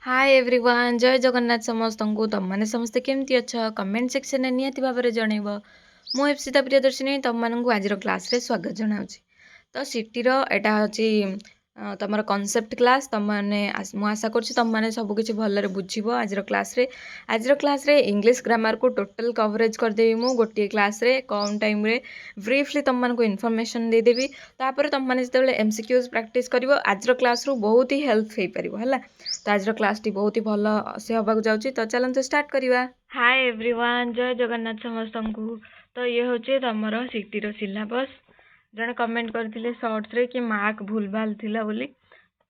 Hi everyone जय जगन्नाथ समस्त को तुम मैंने समस्ते केमती अच्छा कमेंट सेक्शन में निहाती भाव में जनइब मु एफसीता प्रियदर्शिनी तुम मानक आज क्लास रे स्वागत जनाऊँगी। तो सिटीर एटा हूँ तुम कनसेप्ट क्लास तुम मैंने मु आशा कर तुम मैंने सबकि भलरे बुझब आज क्लास रे इंग्लिश ग्रामर को टोटल कवरेज करदेवी मु गोटे क्लास रे कम टाइम रे ब्रीफली तुम मानक इनफॉरमेशन देदेवी तापर तुम मैंने जो एमसीक्यूज प्रैक्टिस कर आज क्लास रू बहुत ही हेल्प हो पार है। तो आज क्लास टी बहुत ही भल से हवाक जाऊँगी तो चलते स्टार्ट करवा। हाय एवरीवन जय जगन्नाथ समस्त को। तो ये हूँ तुम सिटीर सिलेबस जड़े कमेंट करते सर्ट्स रे कि मार्क भूल भाल थिला बोली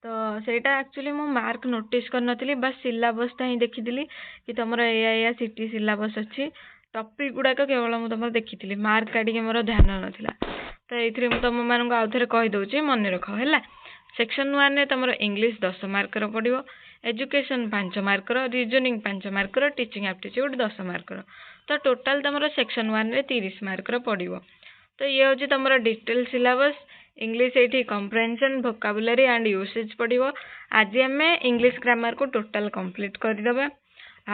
तो सेटा एक्चुअली मु मार्क नोटिस कर बस सिलेबसटा ही देखी कि तुम या सिटी सिलेबस अच्छी टॉपिक गुड़ाक केवल मुझे तुम देखी मार्क काटिक मोर ध्यान नाला तो ये तुम मानक आउ थे कहीदे मन रख है। सेक्शन 1 रे तुम इंग्लिश 10 मार्कर पड़ो, education 5 marker, reasoning 5 marker, teaching aptitude 10 marker. तो टोटाल तुम सेक्शन 1 रे 30 मार्कर पड़ो। तो ये हूँ तुम डिटेल सिलेबस इंग्लिश ये कम्प्रेhension वोकाबुलरी एंड यूसेज पड़ो। आज आम इंग्लिश ग्रामर को टोटाल कंप्लीट करदे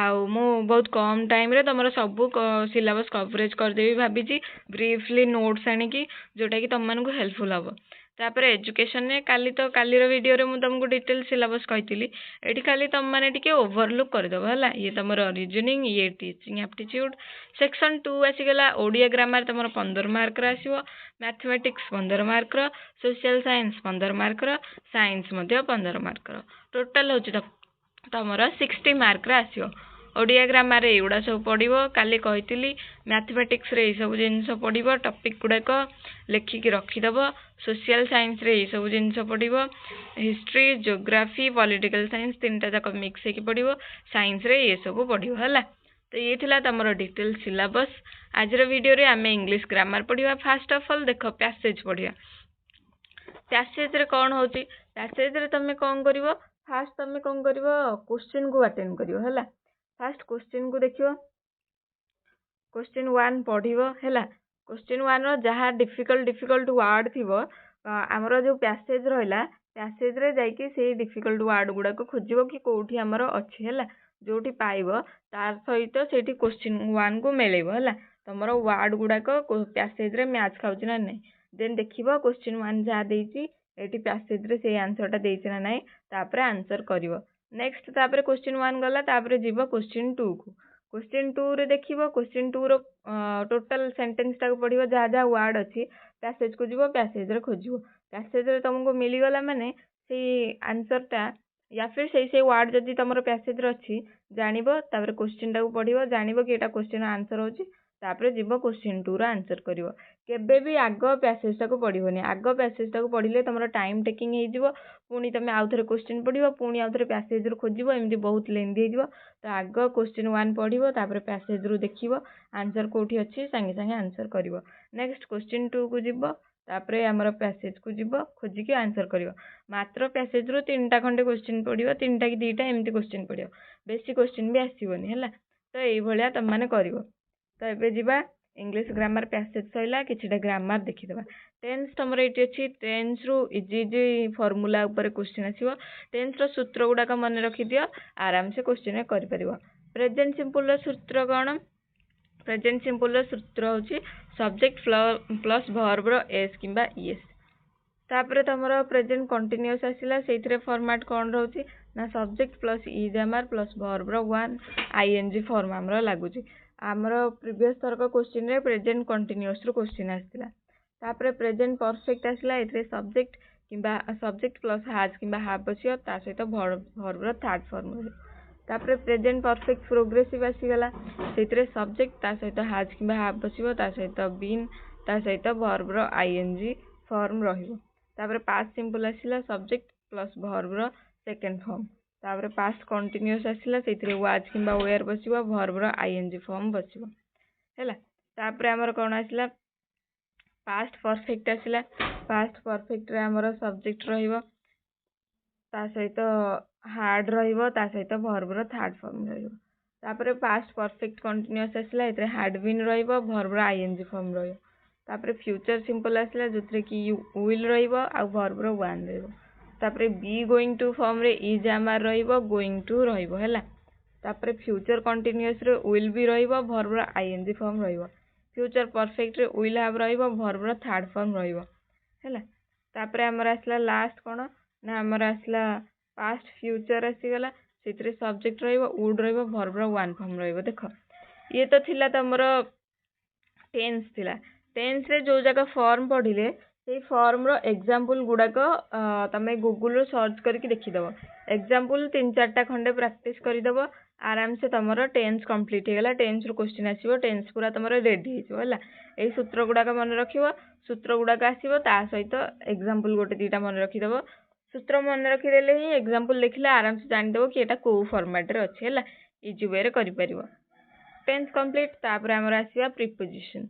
आउ मु बहुत कम टाइम रे तुम सब सिलेबस कवरेज करदेवी भाभी ब्रीफली नोट्स आनिकी जोटा कि तुम मानक हेल्पफुल हम। तापर एजुकेशन ने काली तो काली वीडियो रे मु तुमको डिटेल सिलेबस कही ये खाली तुम मैंने टी ओवरलुक करदेव है। ये तुम रीजनिंग ये टीचिंग एप्टीट्यूड सेक्शन 2 आसीगला ओडिया ग्रामर तुम 15 मार्कर आसो, मैथमेटिक्स 15 मार्कर, सोशल साइंस 15 मार्कर, साइंस 15 मार्कर टोटाल हूँ तुम 60 मार्कर आसो। ओडिया ग्रामर एगुड़ा सब पड़ो काली कही मैथमेटिक्स रे सब जिनस पड़ो टॉपिक गुड़ाक लेखिकी रखीदेव। सोशल साइंस रे सब जिनस पड़ो हिस्ट्री ज्योग्राफी पॉलिटिकल साइंस 3टा जाक मिक्स होगी पड़ो साइंस रे ये सब पड़ो है। तो ये थिला तुम डिटेल सिलेबस आज वीडियो रे आम इंग्लिश ग्रामर पढ़ा। फास्ट ऑफ ऑल देख पैसेज पढ़ा। पैसेज रे कौन हो पैसेज रे तुम कौन कर फास्ट तुम कौन कर क्वेश्चन को अटेंड कर है। फास्ट क्वेश्चन को देख क्वेश्चन 1 पढ़ो है। क्वेश्चन 1 जहाँ डिफिकल्ट वर्ड थी आमर जो पैसेज रहा पैसेज रे जाइए से डिफिकल्ट वर्ड गुड़ाक खोज कि कौटी आमर अच्छी है जोटी पाइब तार सहित से क्वेश्चन 1 को मिलेब है। तुम वर्ड गुड़ाक पैसेज रे मैच खाऊँ ना नहीं देन देख क्वेश्चन 1 जहाँ देती ये पैसेज रे से आंसरटा देती ना नहीं तापर आंसर कर नेक्स्ट तापर क्वेश्चन 1 गला तापर जीव क्वेश्चन 2 को क्वेश्चन 2 रे देख क्वेश्चन 2 रो टोटल सेंटेंस टाक पढ़ो जहाँ जहाँ वर्ड अच्छी पैसेज को जीव पैसेज रे खोज पैसेज रे तुमको मिलगला माने से आंसरटा या फिर से वर्ड जदि तुम पैसेज रे अच्छी जानिब तापर क्वेश्चन टाक पढ़ो जानिब कि एटा क्वेश्चन आंसर होची तापर जीव क्वेश्चन 2 रो आंसर करिवो। केबे भी आग पैसेज टाक पढ़ोनी आग पैसेज टाक पढ़ले तुम टाइम टेकिंग हो पुणी तुम आउ थे क्वेश्चन पढ़ो पुणी आउ थे पैसेज रू खोज एमती बहुत लेंदी हो। तो आग क्वेश्चन 1 पढ़ो तापर पैसेज रू देख आंसर कौटी अच्छी सांगे सांगे आंसर कर नेक्स्ट क्वेश्चन 2 को जीव तापर आमर पैसेज को जीव खोजिकी आंसर कर मात्र पैसेज रू 3टा खंडे क्वेश्चन पढ़ो 3टा कि 2टा एमती क्वेश्चन पढ़ो बेसी क्वेश्चन भी आसोनी है। तो ये तुम मैंने कर तो ये जावा इंग्लिश ग्रामर पैसेज सैला किछिटा ग्रामर देखीदेवा। टेन्स तुम ये अच्छी टेन्स रु इजी इजी फर्मूला उपर क्वेश्चन आसो टेन्स रो सूत्र गुड़ाक मन रखी दियो आराम से क्वेश्चन कर प्रेजेंट सिंपल सूत्र कौन प्रेजेंट सिंपल सूत्र हूँ subject plus verb rho S किंबा ईएस तापर तुम प्रेजेंट कंटिन्यूअस आसला से फॉर्मेट कौन रोचे ना subject plus is am are plus verb रो 1 आईएनजी फॉर्म आमर लगुच आमर प्रीवियस थरक क्वेश्चन रे प्रेजेंट कंटिन्यूअस रो क्वेश्चन आसला तापर प्रेजेंट परफेक्ट आसला ए सब्जेक्ट किंबा सब्जेक्ट प्लस हाज किंबा हाफ बसियो ता सहित वर्ब रो थर्ड फॉर्म हो तापर प्रेजेंट परफेक्ट प्रोग्रेसिव आसीगला से सब्जेक्ट ता सहित हाज किंबा हाफ बसियो ता सहित बीन ता सहित वर्ब रो आईएनजी फॉर्म रहिबो तापर पास्ट सिंपल आसला सब्जेक्ट प्लस वर्ब रो सेकेंड फॉर्म तापर पास्ट कंटिन्यूअस आसला से वाज किंबा वेयर बसिबो वर्ब रो आईएनजी फॉर्म बसिबो हैला। तापर हमर कोन आसला पास्ट परफेक्ट आसला पास्ट परफेक्ट रे हमर सब्जेक्ट रहिबो ता सहित हार्ड रहिबो ता सहित वर्ब रो थर्ड फॉर्म रहिबो तापर पास्ट परफेक्ट कंटिन्यूअस आसला एतरे हार्ड बीन रहिबो वर्ब रो आईएनजी फॉर्म रहिबो तापर फ्यूचर सिंपल आसला जोथरे कि विल रहिबो आ वर्ब रो 1 रहिबो तापर बी गोइंग टू फॉर्म रे इज आमार रहिबो गोइंग टू रहिबो हैला तापर फ्यूचर कंटीन्यूअस रे विल बी रहिबो वर्ब रो आईएनजी फॉर्म रहिबो फ्यूचर परफेक्ट रे विल हैव रहिबो वर्ब रो थर्ड फॉर्म रहिबो हैला तापर हमर आसला लास्ट कोन ना हमर आसला पास्ट फ्यूचर आसीगला सेतरे सब्जेक्ट रहिबो वुड रहिबो वर्ब रो वन फॉर्म रहिबो देखो ये तो थिला तमरो टेंस थिला टेंस रे जो जगह फॉर्म पढ़िले से फॉर्म रो एग्जांपल गुडाक तमे गूगल रो सर्च करके देखिदबो एग्जांपल 3-4टा खंडे प्रैक्टिस करिदबो आराम से तमरो टेंस कंप्लीट हे गेला टेंस रो क्वेश्चन आसीबो टेंस पूरा तमरो रेडी हेजो होला एई सूत्र गुडाक मन रखिबो सूत्र गुडाक आसीबो ता सहित एग्जांपल गोटे दीटा मन रखिदबो सूत्र मन रखिदेले ही एग्जांपल देखिले आराम से जानि देबो कि एटा को फॉर्मेट रे अछि होला इजी वे रे करि परिबो टेंस कंप्लीट तापर हमर आसीबा preposition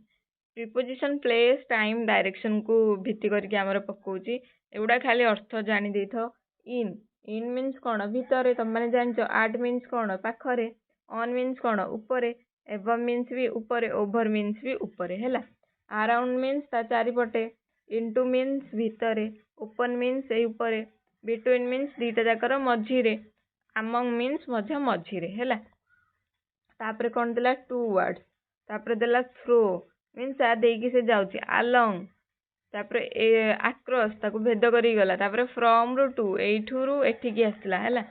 preposition place time direction को भित्ति करके आमर पकाउची एगुडा खाली अर्थ जानी देथो इन इन मीन्स कोन भितरे तुम माने जानचो आट मीन्स कोन पाखरे ऑन मीन्स कोन ऊपरे एबव मीन्स भी ऊपरे ओवर मीन्स भी ऊपरे हैला अराउंड मीन्स ता चारि पटे इनटू मीन्स भितरे ओपन मीन्स ए ऊपरे बिटवीन मीन्स दीटा जाकर मझिरे अमंग मीन्स मध्य मझिरे हैला तापर कोन देला टू वर्ड्स तापर देला थ्रो मीन्स आ देकी से जाउची अलोंग तापर अक्रॉस ताको भेद करी गला तापर फ्रॉम रो टू एठू रो एठी की आसला हैला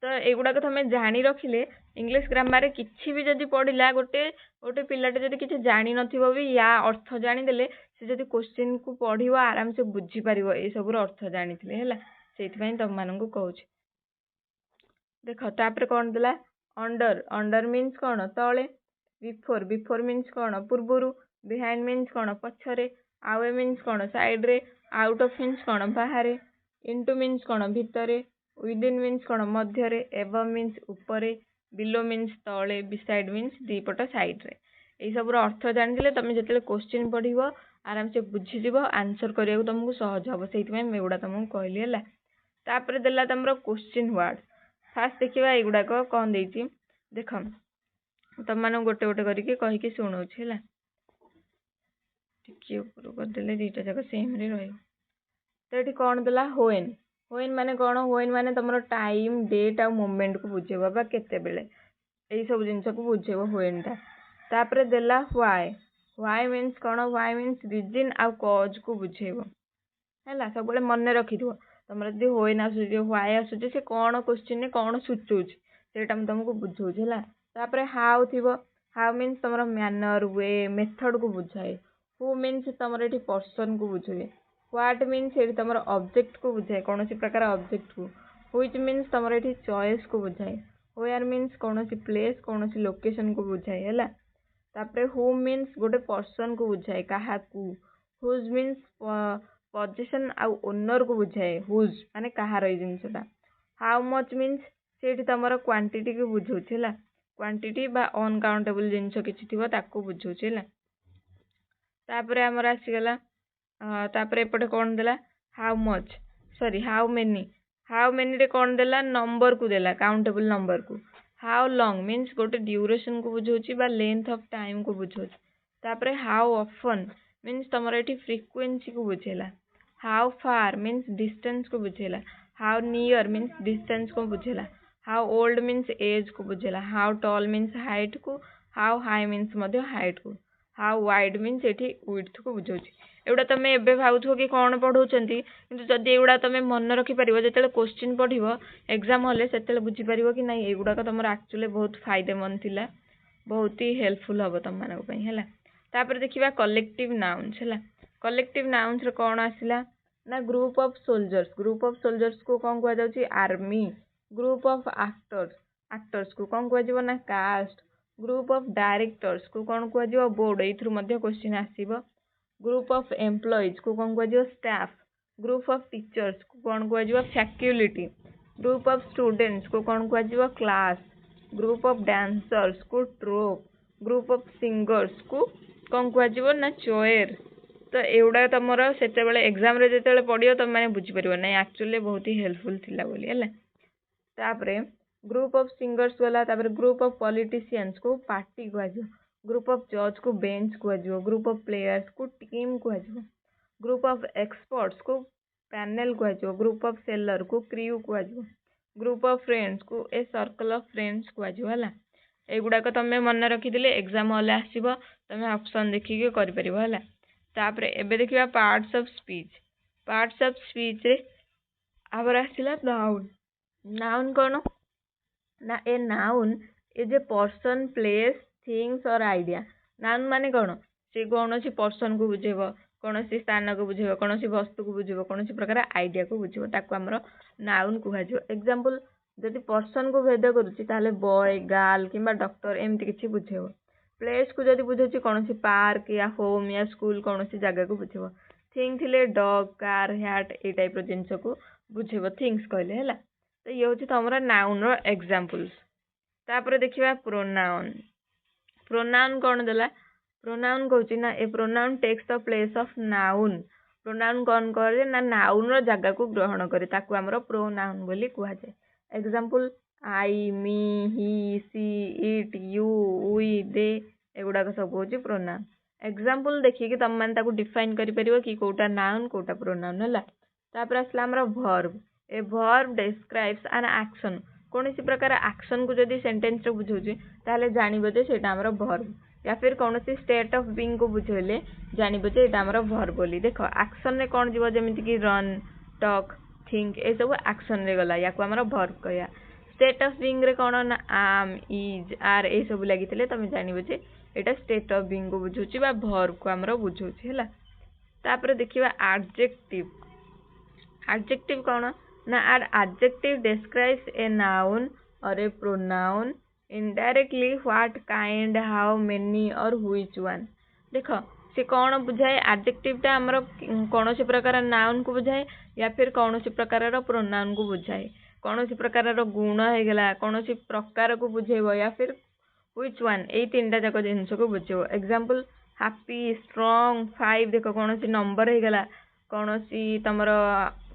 तो एगुडा को तमे जानी रखिले इंग्लिश ग्रामर रे किछि भी जदी पढिला गोटे गोटे पिलाटे जदी किछि जानी नथिबो भी या अर्थ जानी देले से जदी क्वेश्चन को पढिबो आराम से बुझी परिबो ए सब रो अर्थ जानिथिले हैला सेति पई तम मानन को कहूची देखो तापर कोन देला अंडर अंडर मीन्स कोन तळे बिफोर बिफोर मीन्स कोन पूर्वरु बिहाइंड मीन्स कोन पछरे आवे मीन्स कोन साइड रे आउट ऑफ मीन्स कोन बाहरे इनटू मीन्स कोन भितरे विदिन मीन्स कोन मध्य रे एबव मीन्स ऊपरे बिलो मीन्स तळे बिसाइड मीन्स दीपट साइड रे ए सब रो अर्थ जानि दिले तमे जेतले क्वेश्चन पढिबो आराम से बुझी जिवो आंसर करिया तुमको सहज हबो सेति में मेगुडा तुमको कहली हला तापर देला तमरो क्वेश्चन वर्ड फास्ट देखिबा एगुडा को कोन देइची देखम तम मानो गोटे गोटे करके कहि के सुनौछि हला टिकी ऊपर कर देले दीटा जगह सेम रे रहयो तो एठी कोन देला होएन होएन माने कोन होएन माने तमरो टाइम डेट आ मोमेंट को बुझेबो बा केते बेले एई सब जिंस को बुझेबो होएन ता तापर देला व्हाई मीन्स कोन व्हाई मीन्स रीजन आ कॉज को बुझेबो हैला सब बेले मन रखिदियो तमरा जदी होएन आसु जे व्हाई आसु जे से कोन क्वेश्चन ने कोन सुचुच सेटा हम तुमको बुझौछ हैला तापर हाउ थिबो हाउ मीन्स तमरो मैनर वे मेथड को बुझाए हु मीन्स तमरो एठी पर्सन को बुझाए व्हाट मीन्स एठी तमरो ऑब्जेक्ट को बुझाए कोनोसी प्रकार ऑब्जेक्ट को व्हिच मीन्स तमरो एठी चॉइस को बुझाए वेयर मीन्स कोनोसी प्लेस कोनोसी लोकेशन को बुझाए हैला तापर हु मीन्स गोटे पर्सन को बुझाए काहा को हुज मीन्स पोजीशन आ ओनर को बुझाए हुज माने काहा रे जिंसटा हाउ मच मीन्स सेठी तमरो क्वांटिटी को बुझौछ हैला क्वांटिटी बा अनकाउंटेबल जिंस किछि थिबो ताको बुझौछ हैला तापर हमर आसी गला तापर एपटे कोन देला how much sorry how many रे कोन देला नंबर को देला काउंटेबल नंबर को हाउ लॉन्ग मीन्स गोटे ड्यूरेशन को बुझौछि बा लेंथ ऑफ टाइम को बुझौछि तापर हाउ ऑफन मीन्स तमरो एठी फ्रीक्वेंसी को बुझेला हाउ फार मीन्स डिस्टेंस को बुझेला हाउ नियर मीन्स डिस्टेंस को बुझेला हाउ ओल्ड मीन्स एज को बुझेला हाउ टॉल मीन्स हाइट को how high means Madhya height को हाउ वाइड मीन्स एठी विड्थ को बुझौछि एउडा तमे एबे भाउथो कि कोन पढौचंती किंतु जदी एउडा तमे मन रखि परिबो जेतेले क्वेश्चन पढिबो एग्जाम हले सेतेले बुझी परिबो कि नाही एगुडा का तमर एक्चुअली बहुत फायदेमंद थिला बहुत ही हेल्पफुल हबो तम मानक पई हैला तापर देखिबा कलेक्टिव नाउन्स हैला कलेक्टिव नाउन्स रे कोन आसिला ना ग्रुप ऑफ सोल्जर्स को कोन कहै जाउची आर्मी ग्रुप ऑफ एक्टर्स को कोन कहै जिवो ना कास्ट ग्रुप ऑफ डायरेक्टर्स को कोन कहै जिवो बोर्ड एथ्रु मध्ये क्वेश्चन आसीबो ग्रुप ऑफ एम्प्लॉइज को कोन कहै जिवो स्टाफ ग्रुप ऑफ टीचर्स को कोन कहै जिवो फैकल्टी ग्रुप ऑफ स्टूडेंट्स को कोन कहै जिवो क्लास ग्रुप ऑफ डांसर्स को ट्रूप ग्रुप ऑफ सिंगर्स को कोन कहै जिवो ना चोयर तो एउडा तमरो सेते बेले एग्जाम रे जेते बेले पढियो त माने बुझी परिबो नै एक्चुअली बहुत ही हेल्पफुल थिला बोली हला तापरे ग्रुप ऑफ सिंगर्स वाला तापरे ग्रुप ऑफ पॉलिटिशियंस को पार्टी कहै जिवो ग्रुप ऑफ जज को बेंच कहै जिवो ग्रुप ऑफ प्लेयर्स को टीम कहै जिवो ग्रुप ऑफ एक्सपर्ट्स को panel Kahua group of seller को crew Kahua group of friends को ए सर्कल ऑफ फ्रेंड्स कहुआ है एगुड़ाक तुम मन रखिदे एग्जाम हल आसब तुम ऑप्शन देखिए कर तापर एबे देखिए पार्ट्स ऑफ स्पीच रे आवर आसला नाउन नाउन कौन ना a noun is a person place things और आइडिया नाउन माने कौन से कौन सी पर्सन को बुझेब कौन सी स्थान को बुझेब कौन सी वस्तु को बुझेब कौन सी प्रकार आइडिया को बुझेब ताको आमर नाउन कहुआ एग्जांपल जदि पर्सन को भेद करुच्ची ताहले बॉय गर्ल किंबा डॉक्टर एमती किसी बुझेब प्लेस को जदि बुझे कौन सी पार्क या होम या स्कूल कौन सी जगह को बुझेब थिंग थिले डॉग कार हैट ए टाइप जिनस को बुझेब थिंग्स कहले है तो ये हूँ तुम नाउन एग्जांपल्स तापर देखिए प्रोनाउन प्रोनाउन कौन देला प्रोनाउन कहूँ ना a pronoun takes the place of noun pronoun कौन करे ना नाउन जगह को ग्रहण करे ताकू आमर प्रोनाउन बोली कहुए example I me he she it you we they एगुड़ाक सब हूँ प्रोनाउन एग्जांपल देखिए तुम मैंने डिफाइन कर कि कोटा नाउन कोटा प्रोनाउन है तापर आसला आमर verb a verb describes N action कौन सी प्रकार एक्शन को जदि सेंटेंस रे बुझाऊँ ताहले जानिबो जे सेटा हमर वर्ब या फिर कौन सी स्टेट ऑफ बीइंग को बुझेले जानिबो जे एटा हमर वर्ब बोली देखो एक्शन रे कौन जीवो जेमिति कि रन टॉक थिंक ए सब एक्शन रे गला या को हमर वर्ब कहया स्टेट ऑफ बीइंग रे कौन ना आम इज आर ए सब लागितले तमे जानिबो जे एटा स्टेट ऑफ बीइंग को बुझौची बा वर्ब को हमर बुझौची हैला तापर देखिबा एडजेक्टिव एडजेक्टिव कौन ना are adjective describes a noun or a pronoun indirectly what kind how many or which one देख से कौन बुझाए adjective टा हमर कौन सी प्रकार नाउन को बुझाए या फिर कौन सी प्रकार प्रोनाउन को बुझाए कौन सी प्रकार गुण हो गला कौन सी प्रकार को बुझेब या फिर which one ए तीन टा जाक जिनस को बुझेब एग्जांपल हैप्पी स्ट्रांग 5 देख कौन सी नंबर हो गला कौन सी तमर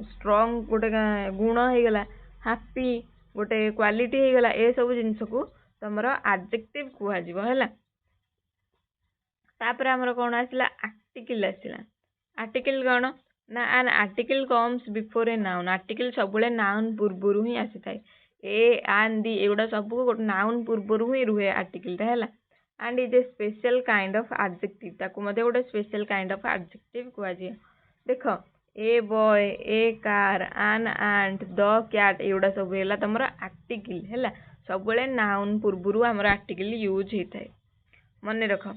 स्ट्रंग गोटे गुण हो गला हैप्पी गोटे क्वालिटी हो गला ए सब जिनस को तमर एडजेक्टिव कहुआ है तापर आमर कौन आसला आर्टिकल आर्टिकल कौन ना an article comes before a noun article सब नाउन पूर्वर ही आसी थाए ए एंड दी एगुड़ा सब गोटे नाउन पूर्वर ही रुहे आर्टिकलटा है and is a special kind of adjective ताकू मते गोटे स्पेशल काइंड ऑफ एडजेक्टिव कहुआ देख a boy a car an ant the cat एगुड़ा सब है तुम आर्टिकल है सब नाउन पूर्वर आमर आर्टिकल यूज होता है मन रख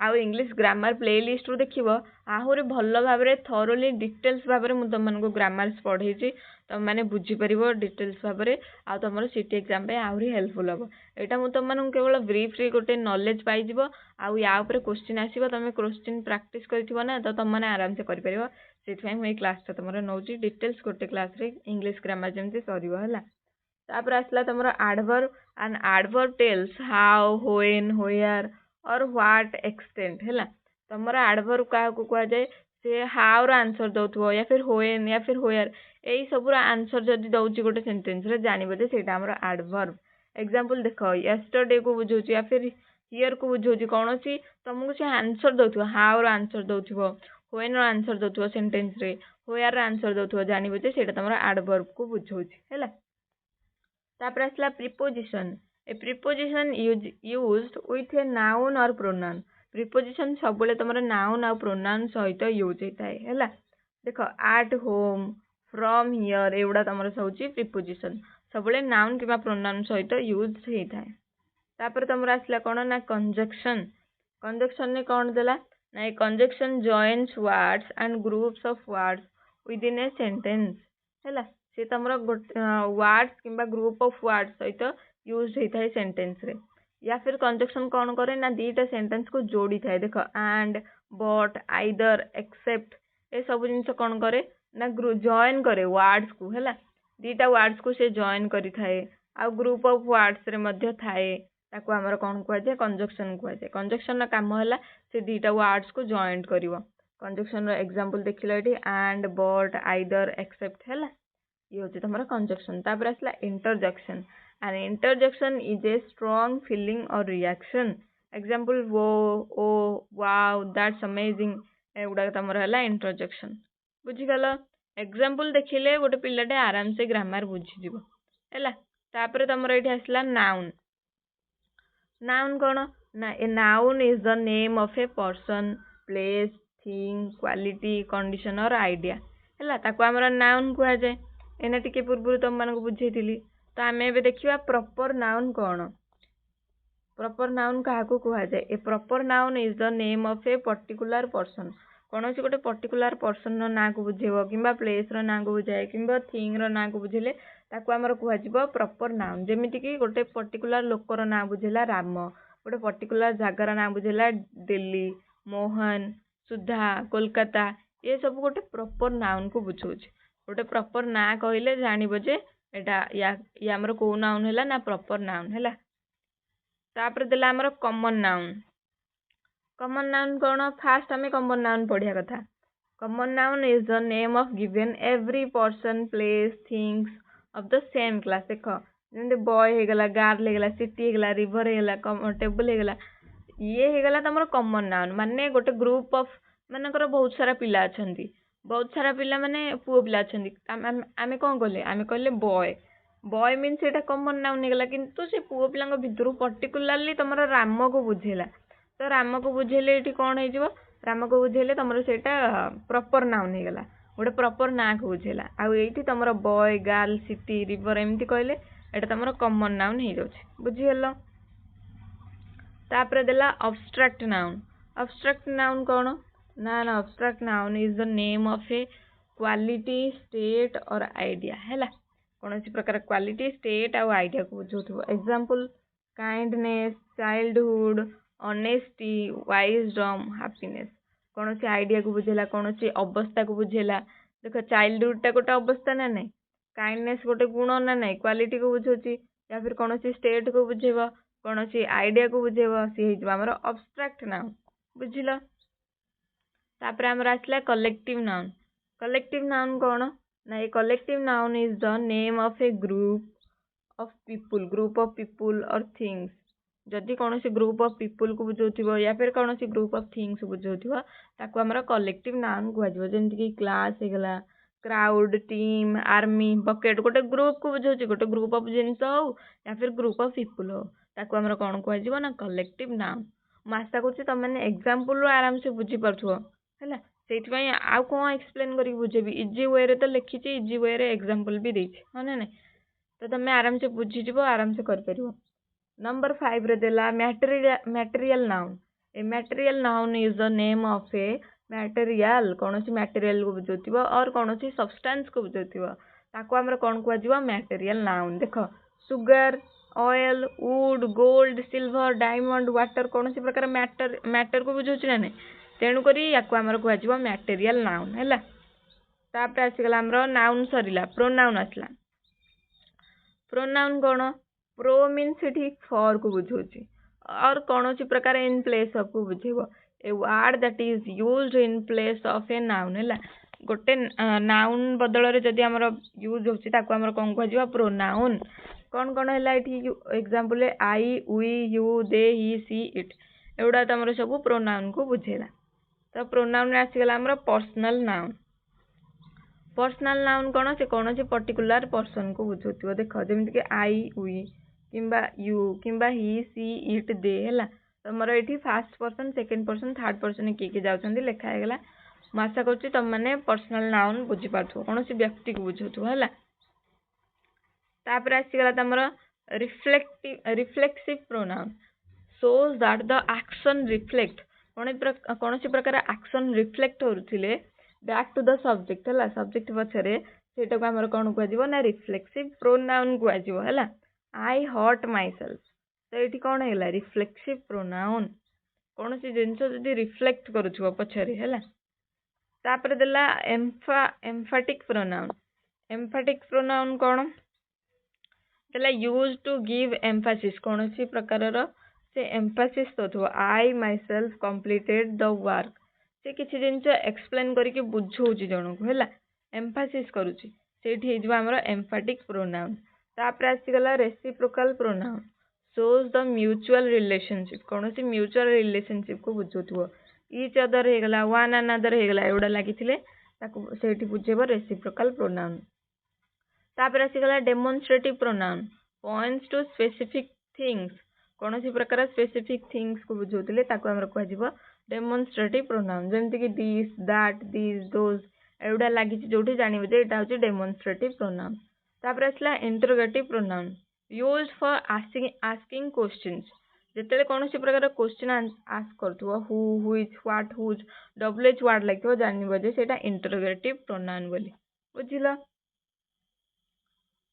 आउ इंग्लिश ग्रामर प्ले लिस्ट रू देखिए आहरी भल भाव थरोली डिटेल्स भाव में तुमको ग्रामर्स पढ़े तुम मैंने बुझीपर डिटेल्स भाव में आ तुम सीटी एग्जाम आहरी हेल्पफुल हम यहाँ मुझे तुम केवल ब्रीफ्री गोटे नॉलेज पाइज आउ या क्वेश्चन आसो तुम क्वेश्चन प्रैक्टिस करना तो तुम मैंने आराम से कर मुझे क्लास तुम नौ डिटेल्स गोटे क्लास रे इंग्लिश ग्रामर जमी सर तापर आसला तुम adverb and adverb tales how when where और व्हाट एक्सटेंट है तुम एडवर्ब क्या कहुए से हाउ आंसर दौथो या फिर व्हेन या फिर व्हेयर यही सब आंसर जदि दौर गोटे सेंटेंस रे जानबो जे सेटा हमर एडवर्ब एग्जांपल देख यस्टरडे को बुझौची या फिर हियर को बुझौची कौन सी तुमको से आंसर दौथो हाउ आंसर दौथो व्हेन आंसर दौथो सेंटेंस रे व्हेयर आंसर दौथो जानबो जे सेटा तुम एडवर्ब को बुझौची है तापर आसला preposition A preposition used with a noun और प्रोनाउन प्रीपोजिशन सब तुम नाउन और प्रोनाउन सहित यूज होता है देख एट होम फ्रॉम हियर एगुड़ा तुम सब प्रीपोजिशन सब नाउन कि प्रोनाउन सहित यूज होता है तापर तुम आसला कौन ना कंजक्शन कंजक्शन ने कौन देला ना conjunction joins words and groups of words with in a sentence है सी तुम वर्ड्स किंबा ग्रुप ऑफ वर्ड्स सहित यूज होता है सेंटेंस रे या फिर कंजक्शन कौन करे ना दीटा सेंटेंस को जोड़ी थाए देख एंड बट आइदर एक्सेप्ट ए सब जिन कौन करे ना जॉइन करे वर्ड्स को है दीटा वर्ड्स को से जॉइन करी थाए आ ग्रुप ऑफ वर्ड्स रे मध्य थाए ताको हमर कौन कहुए कंजक्शन कहुए कंजक्शन काम है से दीटा वर्ड्स को जॉइंट करिवो कंजक्शन एग्जांपल देखिला एटी एंड बट आइदर एक्सेप्ट है ये होची तुमरा कंजक्शन तापर आसला interjection and interjection is a strong feeling or reaction example वो ओ वाओ दैट्स अमेजिंग एगुड़ा तुमरा है इंटरजेक्शन बुझीगल एग्जाम्पल देखिले गोटे पिलाटे आराम से ग्रामर बुझीଯିव है। तापर तुम ये आसला नाउन। नाउन कौन ना a noun is the name of a person place thing quality condition और आइडिया है। ताको आमर नाउन कह जाए। एना टिके पूर्व तुम मानक बुझेइली। तो आम ए देखा प्रॉपर नाउन कौन। प्रॉपर नाउन क्या कह जाए। A proper noun is the name of a particular person. कौन से गोटे पर्टिकुलर पर्सन ना को बुझेब कि प्लेस ना को बुझाए कि थिंग ना को बुझेले ताको आमर कह प्रॉपर नाउन। जमीती कि गोटे पर्टिकुलर लोकर ना बुझेला राम, गोटे पर्टिकुलर जगार ना बुझेला दिल्ली, मोहन, सुधा, कोलकाता, ये सब गोटे प्रॉपर नाउन को बुझाऊँ। गोटे प्रॉपर ना कहले जानव जे या आमर कौ नाउन है ना प्रॉपर नाउन है। तापर देला आमर कॉमन नाउन। कॉमन नाउन कौन फास्ट आम कॉमन नाउन पढ़िया कथा। Common noun is the name of given every person place things of the same class. देख जमी बॉय होगला, गर्ल होगला, सिटी होगला, रिवर होगला, टेबल होगला, ये होगला तुम कॉमन नाउन। माने गोटे ग्रुप ऑफ मानकर बहुत सारा पिला अच्छा, बहुत सारा पिला माने पुओ पिला अच्छा। आम कौन कले आम कहले बॉय। बॉय मीन से कॉमन नाउन होगला। किंतु से पुओ पिला भितर पर्टिकुलाली तुम राम को बुझेला। तो राम को बुझेले ये कौन हो राम को बुझेले तुम से प्रॉपर नाउन होगला। गोटे प्रॉपर ना को बुझेला। आउे तुम बॉय गर्ल सिटी रिवर एमती कहले ये तुम कॉमन नाउन हो जाए। बुझीगल। तापर देला अब्स्ट्रैक्ट नाउन। अब्स्ट्रैक्ट नाउन कौन ना abstract noun is the name of a quality state और आइडिया है। कौन सी प्रकार क्वालिटी स्टेट आउ आइडिया को बुझाऊ। Example kindness, childhood, honesty, wisdom, happiness. कौन सी आइडिया को बुझेला, कौन सी अवस्था को बुझेला। देख चाइल्डहुड टा गोटे अवस्था ना नहीं, काइंडनेस गोटे गुण ना नहीं, क्वालिटी को बुझाऊँ। या फिर कौन सी स्टेट को बुझेब, कौन सी आइडिया को बुझेब, सी होमर अब्स्ट्रैक्ट नाउन। बुझिल। तापर आमर आसला कलेक्टिव नाउन। कलेक्टिव नाउन कौन ना ये collective noun is the name of A group of people और थिंग्स। जदि कौन से ग्रुप ऑफ पीपुल को बुझाऊ या फिर कौन से ग्रुप ऑफ थिंग्स को बुझाऊ ताको आमर कलेक्टिव नाउन कह। जमीती कि क्लास होगला, क्राउड, टीम, आर्मी, बकेट गोटे ग्रुप को बुझाऊ। गोटे ग्रुप ऑफ जिनस हो या फिर ग्रुप ऑफ पीपुल हो ताको आमर कौन कह ना कलेक्टिव नाउन। मैं आशा करुँच तुमने एग्जांपल आराम से बुझी पार्थ्व है। से आउ कौन एक्सप्लेन करके बुझेबी। इजी वे रे तो लिखी, इजी वे रे एग्जांपल भी देछि हाँ ना नहीं। तो तुम आराम से बुझीज आराम से कर। नंबर 5 रे देला material noun. A material noun is the name of a material. कौन सी मटेरियल को बुझाऊ और कौन सी सब्सटेंस को बुझाऊ ताको आमर कौन कह मटेरियल नाउन। देख sugar, oil, would, gold, silver, diamond, water कौन सी प्रकार मैटर को बुझाऊ ना नहीं। तेणुक या कह मटेरियल नाउन है। तापर आसीगला आमर नाउन सरीला, प्रोनाउन आसला। प्रोनाउन कौन प्रो मीन्स ये फॉर को बुझाऊँ और कौन सी प्रकार इन प्लेस ऑफ को बुझेब। A word that is used in place of a noun है। गोटे नाउन बदल में जदि आमर यूज होची ताको आमर कौन कह प्रोनाउन। कौन कौन है example I, we, you, they, he, she, it एगुड़ा तुम सब प्रोनाउन को बुझेला। तो प्रोनाउन आसीगला आमर पर्सनल नाउन। पर्सनल नाउन कौन से पर्टिकुलर पर्सन को बुझाऊ। देख जमीती कि आई, वी किंबा यू किंबा ही, सी, इट, दे है। तुम ये fast person, second person, third person किए जाऊँ लिखाईगला। मैं आशा करुँच तुमने पर्सनल नाउन बुझीपार कौन से व्यक्ति को बुझाऊ है। तापर आसीगला तुम reflexive pronoun shows that the action reflect. कौन सी प्रकार एक्शन रिफ्लेक्ट होते बैक टू द सब्जेक्ट है। सब्जेक्ट पछरे सेटा को आमर कौन कह ना रिफ्लेक्सिव प्रोनाउन कह। आई हर्ट माई सेल्फ तो ये कौन है रिफ्लेक्सिव प्रोनाउन। कौन सी जिनस जदि रिफ्लेक्ट करुव पछरे है। तापर देला एम्फाटिक प्रोनाउन। एम्फाटिक प्रोनाउन कौन देला यूज टू गिव एम्फासिस। कौन सी प्रकार से एम्फासिस दो I myself completed the work. से किसी जिनस एक्सप्लेन करके बुझाऊँ जन को है एम्फासिस करुँच से आमर एम्फाटिक प्रोनाउन। तापर आसीगला reciprocal pronoun shows the mutual relationship. कौन सी म्यूचुअल रिलेशनशिप को बुझाऊ। ईच अदर होगला, वन अनदर होगला एगुड़ा लगी ताकू सेठी बुझेबो रेसिप्रोकाल प्रोनाउन। तापर आसीगला demonstrative pronoun points to specific things कौन सी प्रकार स्पेसिफिक थिंग्स को बुझाउतले ताकू हमर कहजिबो डेमोन्स्ट्रेटिव प्रोनाउन जेमति कि दिस दैट दिस दोज एउडा लागि जोठी जानिबो जे एटा होची डेमोन्स्ट्रेटिव प्रोनाउन। तापर आसला interrogative pronoun used for asking questions जेतेले कौन सी प्रकार क्वेश्चन आस्क करथुवा who which what whose WH word लागिथो जानिबो जे सेटा इंटरोगेटिव प्रोनाउन बोली बुझिला।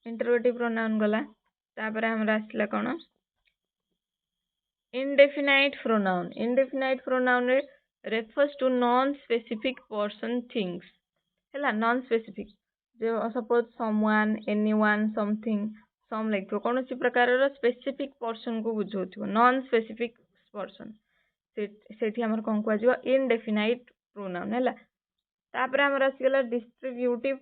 इंटरोगेटिव प्रोनाउन गला तापर हमरा आसला कोन indefinite pronoun refers to non specific person things हैला non specific जो suppose someone anyone something some like कौन सी प्रकार स्पेसिफिक पर्सन को बुझाउथिबो non specific person सेठी हमर कोन कहजिबो indefinite pronoun हैला। तापर हमर आसीगला distributive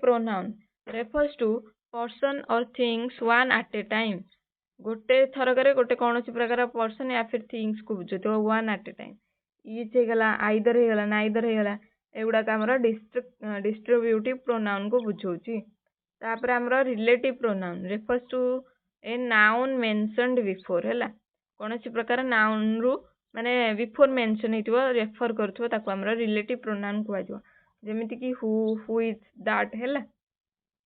pronoun refers to person or things one at a time गोटे थरकरे गोटे कौन सी प्रकार पर्सन या फिर थिंग्स को बुझो one at a time each होगला आइदर होगला नाइदर होगला एगुड़ा हमर डिस्ट्रीब्यूटिव प्रोनाउन को बुझाउची। तापर हमर relative pronoun refers to a noun mentioned before हैला कौन सी प्रकार नाउन रु माने बिफोर मेंशन हेतिबो रेफर करथबो ताको हमर रिलेटिव प्रोनाउन कहजिबो जेमिति कि हु व्हिच दैट हैला।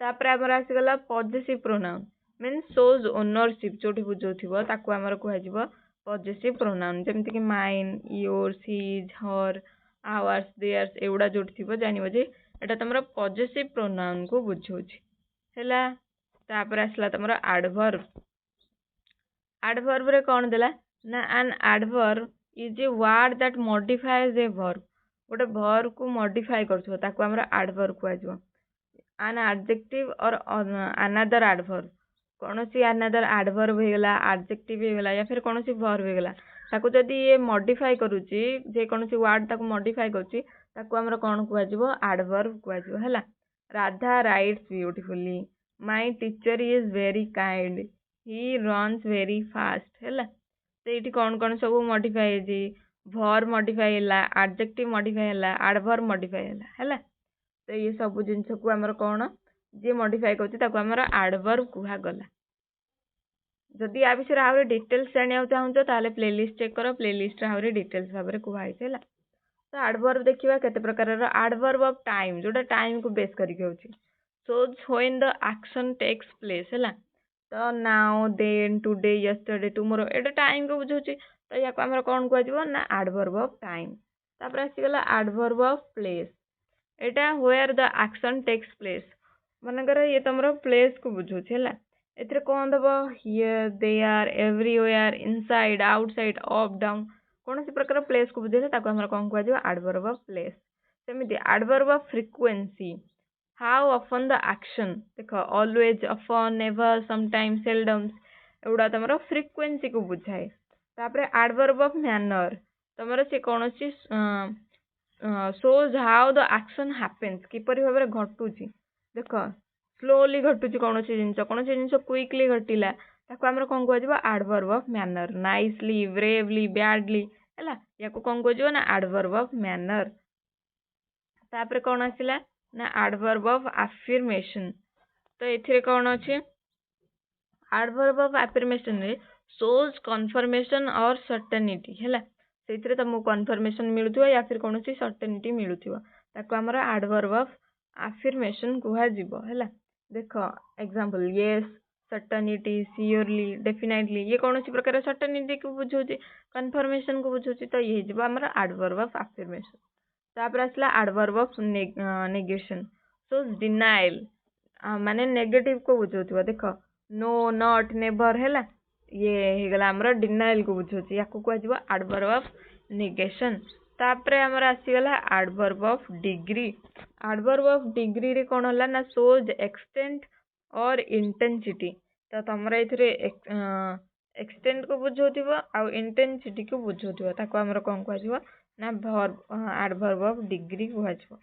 तापर हमर आसीगला possessive pronoun means shows ownership जोठी बुझाउथिबो ताको हमर कहजिबो पॉजेसिव प्रोनाउन जेमिति कि mine yours his her ours theirs एउडा जोठी थिबो जानिबो जे एटा तमरा पॉजेसिव प्रोनाउन को बुझाउछि हैला। तापर आसला तमरा एडवर्ब रे कोन देला ना an adverb is a word that modifies a verb गोटे वर्ब को मॉडिफाई करथबो ताको हमर एडवर्ब कहजिबो। एन एडजेक्टिव और अनदर एडवर्ब कौन सी अनदर एडवर्ब होगला एडजेक्टिव होगला या फिर कौन सी वर्ब होगला ताको जदी ये मॉडिफाई करूची जे कौन सी वर्ड ताको मॉडिफाई करूची ताको हमर कोन कहजिबो एडवर्ब कहजिबो हैला। Radha rights beautifully my teacher is very kind he runs very fast हैला। तो एठी कौन सब मॉडिफाई हेजी वर्ब मॉडिफाई हैला एडजेक्टिव मॉडिफाई हैला एडवर्ब मॉडिफाई हैला हैला। तो ये सब जिनस को हमर कोन जे मॉडिफाई करछि ताको हमर एडवर्ब कुहा गला। जदि आ विषय आउरे डिटेल्स जानिया चाहूछ ताले प्लेलिस्ट चेक करो प्लेलिस्ट रे आउरे डिटेल्स भाबरे कुहा हैला। तो एडवर्ब देखिबा केते प्रकार रो एडवर्ब ऑफ टाइम जोटा टाइम को बेस करिक होछि shows when the action takes place हैला। तो now then today yesterday tomorrow एटा टाइम को बुझौछि तो याको हमर कोन कहै दिबो ना एडवर्ब ऑफ टाइम। तापर आसी गेला एडवर्ब ऑफ प्लेस एटा where the action takes place मनकर ये तमरो प्लेस को बुझौछि हैला। एथरे कोन दबो here there everywhere inside outside up down कौन सी प्रकार प्लेस को बुझेले ताको हमर कोन कहै दिबो एडवर्ब ऑफ प्लेस। सेमिति adverb of frequency how often the action देखो always often never sometimes seldom एउडा तमरो फ्रीक्वेंसी को बुझाए। तापर एडवर्ब ऑफ मैनर तमरो से कौन सी shows how the action happens किपरि भाबरे घटुची देखो स्लोली घटुची कौन सी जिंस क्विकली घटिला ताको हमर कोन कहै दिबो adverb of manner. Nicely bravely badly हैला याको कोन कहै दिबो ना एडवर्ब ऑफ मैनर। तापर कोन आसिला ना एडवर्ब ऑफ अफर्मेशन तो एथिरे कोन अछि एडवर्ब ऑफ अफर्मेशन रे shows confirmation और certainty हैला सेथिरे तमु कन्फर्मेशन मिलुथुवा या फिर कोनोसी सर्टेनिटी मिलुथुवा ताको हमर एडवर्ब ऑफ अफर्मेशन कुहा जिवो हैला। देखो example yes certainty surely definitely ये कोनोसी प्रकार सर्टेनिटी को बुझौछि कन्फर्मेशन को बुझौछि तो ये जिवो हमर एडवर्ब ऑफ अफर्मेशन। तापर आसला adverb of negation shows denial माने नेगेटिव को बुझौथिबो देखो नो नॉट नेवर हैला ये हेगला हमर डिनाइल को बुझौछि याको कहै जिवो एडवर्ब ऑफ नेगेशन। तापरे हमर आसी गला एडवर्ब ऑफ डिग्री रे कोन होला ना shows extent और इंटेंसिटी तो तमरा इथरे एक्सटेंट को बुझौथिबो आ इंटेंसिटी को बुझौथिबो ताको हमर कोन कहै जिवो ना एडवर्ब ऑफ डिग्री कहै जिवो।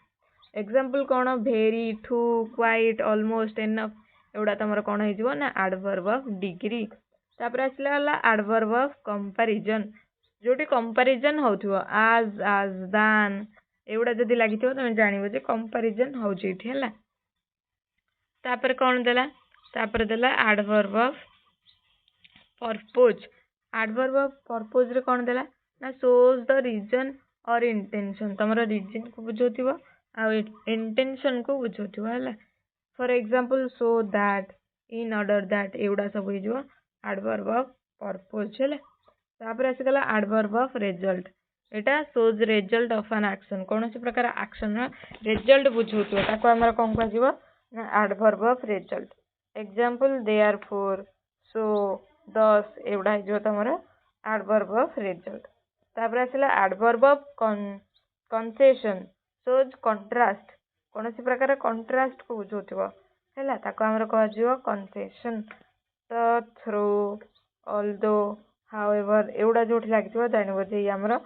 एग्जांपल कोन very too quite almost enough एउडा तमरा कोन हे जिवो ना एडवर्ब ऑफ डिग्री। तापर आसला हला एडवर्ब ऑफ कंपैरिजन जोटी कंपैरिजन होथुवा आज दान एगुड़ा जदि लगी तुम जान जे कंपैरिजन होउची इठी हैला। तापर कौन देला तापर देला adverb of purpose. Adverb of purpose रे कौन देला ना शोज द रीजन और इंटेंशन तमरा रीजन को बुझोथिबो आ इंटेंशन को बुझोथिबो हैला। For example so that in order that एगुड़ा सब हो जो एडवर्ब ऑफ पर्पज हैला। तापर आसीगला एडवर्ब ऑफ रिजल्ट एटा shows result of an action कौन सी प्रकार एक्शन रिजल्ट बुझोथिबो ताको हमरा कोन कहजिबो ना adverb of result. Example therefore so thus एगुड़ा हो तमरा एडवर्ब ऑफ रिजल्ट। तापर आसीला adverb of concession shows contrast कौन सी प्रकार कंट्रास्ट को बुझोथिबो हैला ताको हमरा कहजिबो कंसेशन। तो थ्रू ऑल्दो हाउएवर एगुड़ा जोठी लागिथिबो जानिबो जे हमरा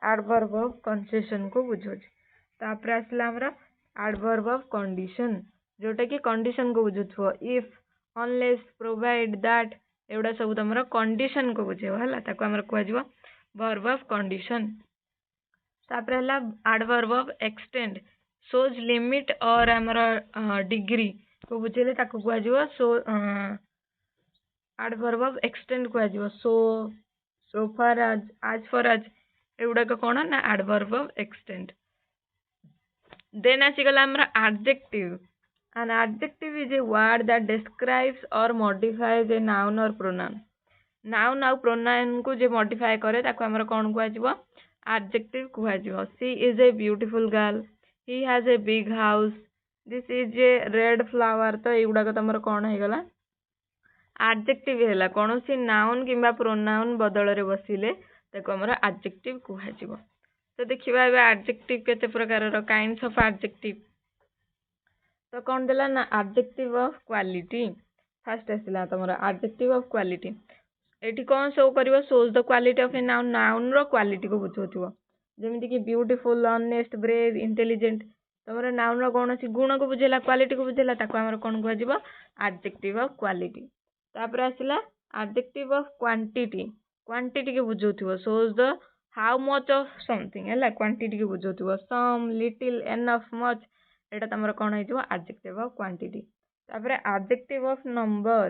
एडवर्ब ऑफ कंसेशन को बुझोछि। तापर आसीला हमरा एडवर्ब ऑफ कंडीशन जोटा कि कंडीशन को बुझुथिबो इफ अनलेस प्रोवाइड दैट एगुड़ा सब तमरा कंडीशन को बुझेबो हैला ताको हमरा कहजिबो वर्ब ऑफ कंडीशन। तापर हैला adverb of extent shows limit और हमरा डिग्री को बुझेले ताको कहजिबो सो एडवर्ब ऑफ एक्सटेंड कहजिबो सो फार एज एगुड़ा कौन ना एडवर्ब ऑफ एक्सटेंड। देन आसीगला हमरा adjective. An adjective is a word that describes or modifies a noun or pronoun. Noun और pronoun को जे modify करे ताको हमरा कौन कहजिबो adjective कहजिबो। She is a beautiful girl. He has a big house. This is a red flower तो एगुड़ा को तमरा कौन है गला adjective हैला कौन सी noun किंबा pronoun बदल रे बसिले ताको हमरा adjective कहजिबो। तो देखिबा एबे adjective केते प्रकार रो kinds of adjective। तो कौन देला ना एडजेक्टिव ऑफ क्वालिटी फास्ट आसला तमरा एडजेक्टिव ऑफ क्वालिटी एठी कौन शो करिवो shows the quality of a noun noun रो क्वालिटी को बुझोथिबो जेमिति कि ब्यूटीफुल ऑनेस्ट ब्रेव इंटेलिजेंट तमरा नाउन रो कौन सी गुण को बुझेला क्वालिटी को बुझेला ताको हमरा कोन कहजिबो एडजेक्टिव ऑफ क्वालिटी। तापर आसला एडजेक्टिव ऑफ क्वांटिटी के बुझोथिबो shows the how much of something हैला क्वांटिटी के बुझोथिबो सम लिटिल एनफ मच एटा तमरा कौन हो एडजेक्टिव ऑफ क्वांटिटी। तापर एडजेक्टिव ऑफ नंबर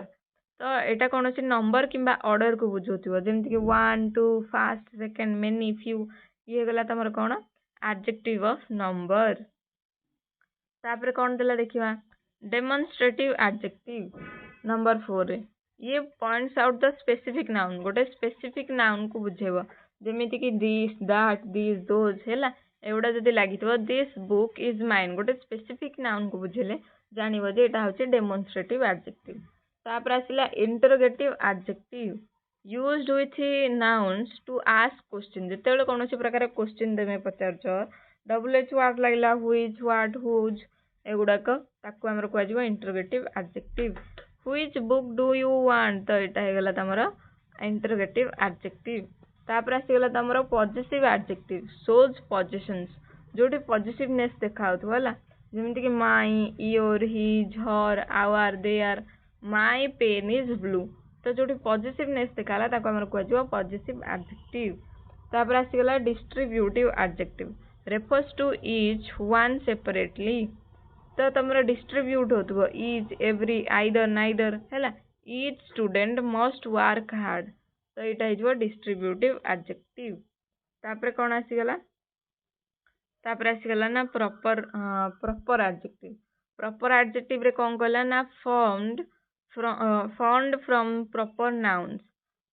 तो एटा कौन सी नंबर किंबा ऑर्डर को बुझोथिबो जेमति कि 1 2 फास्ट सेकंड मेनी फ्यू ये गला तमरा कौन एडजेक्टिव ऑफ नंबर। तापर कौन देला देखिबा डेमोन्स्ट्रेटिव एडजेक्टिव नंबर 4 रे ये points out the specific noun गोटे स्पेसिफिक नाउन को बुझेबो जेमिति कि दिस दैट दिस दोज हैला एगुड़ा जदि लागिथिबो दिस बुक इज माइन गोटे स्पेसिफिक नाउन को बुझेले जानिबो जे एटा होचे डेमोन्स्ट्रेटिव एडजेक्टिव। तापर आसिला interrogative adjective used with nouns to ask question जेतेबेले कोनोसी प्रकार क्वेश्चन देमे पचारछ डब्ल्यूएच वर्ड लागला व्हिच व्हाट हुज एगुड़ा को ताको हमर कहजिबो interrogative adjective. Which book do you want तो एटा हेगला तमरा इंटरोगेटिव एडजेक्टिव। तापर आसीगला तमरा पॉजिटिव एडजेक्टिव शोज पोजेशंस जोटी पॉजिटिवनेस देखाउथबो होला जेमिति कि my your his her our their my pen is blue तो जोटी पॉजिटिवनेस देखाला ताको हमर कहजिबो पॉजिटिव एडजेक्टिव। तापर आसीगला distributive adjective refers to each one separately तो तमरा डिस्ट्रीब्यूट होथबो ईच एवरी आइदर नाइदर हैला each student must work hard तो यहाँ हो डिस्ट्रीब्यूटिव एडजेक्टिव। तापर कौन आसीगला ना प्रॉपर एडजेक्टिव रे कौन कहला ना फॉर्म्ड फ्रॉम प्रॉपर नाउन्स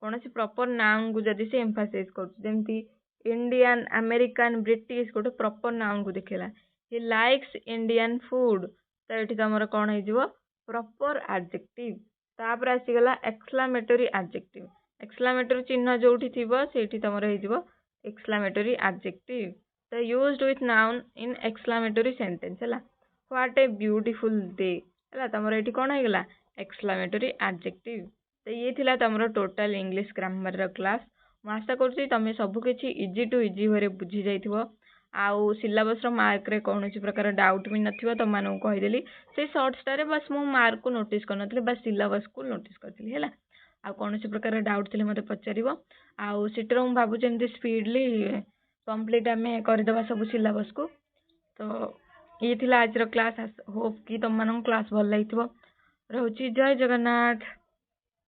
कौन सी प्रॉपर नाउन को जदि से एम्फासाइज करछ जेमति इंडियन अमेरिकन ब्रिटिश गोटे प्रॉपर नाउन को देखेला ही लाइक्स इंडियन फूड तो ये तमरा कौन हो प्रॉपर एडजेक्टिव। तापर आसीगला एक्सक्लामेटरी एडजेक्टिव एक्सक्लामेटरी चिन्ह जोठी थिबो सेठी तमरा हेजिबो एक्सक्लामेटरी एडजेक्टिव तो used with noun in exclamatory sentence हैला व्हाट ए ब्यूटीफुल डे हैला तमरा एठी कोन हेगला एक्सक्लामेटरी एडजेक्टिव। तो ये थिला तमरा टोटल इंग्लिश ग्रामर रो क्लास मु आशा करछि तमे सब किछि इजी टू इजी होरे बुझी जाइथिबो आउ सिलेबस रो मार्क रे कोनोसी प्रकार डाउट भी नथिबो त मानु कहि देली से शॉर्ट्स टारे बस मु मार्क को नोटिस करनथले बस सिलेबस को नोटिस करथली हैला आ कौन सी प्रकार डाउट थे मत पचार आउ सीटर मुझे भावुँ स्पीडली कंप्लीट आम करदे सब सिलेबस को तो ये थिला आज क्लास होप कि तुम क्लास भल लगी। रोची जय जगन्नाथ।